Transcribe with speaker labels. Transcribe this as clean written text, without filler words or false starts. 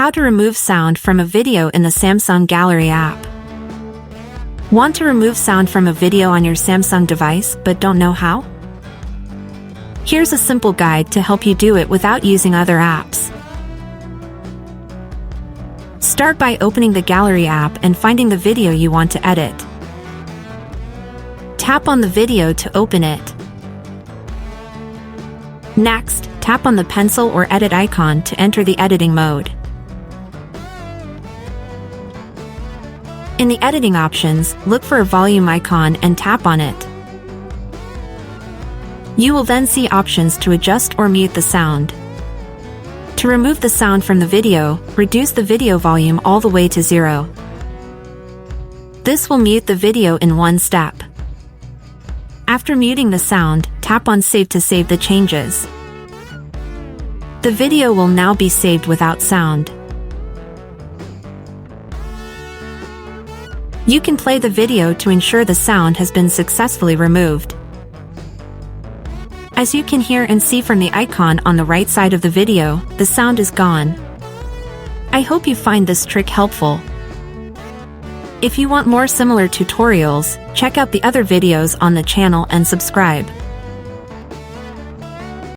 Speaker 1: How to remove sound from a video in the Samsung Gallery app. Want to remove sound from a video on your Samsung device but don't know how? Here's a simple guide to help you do it without using other apps. Start by opening the Gallery app and finding the video you want to edit. Tap on the video to open it. Next, tap on the pencil or edit icon to enter the editing mode. In the editing options, look for a volume icon and tap on it. You will then see options to adjust or mute the sound. To remove the sound from the video, reduce the video volume all the way to 0. This will mute the video in one step. After muting the sound, tap on Save to save the changes. The video will now be saved without sound. You can play the video to ensure the sound has been successfully removed. As you can hear and see from the icon on the right side of the video, the sound is gone. I hope you find this trick helpful. If you want more similar tutorials, check out the other videos on the channel and subscribe.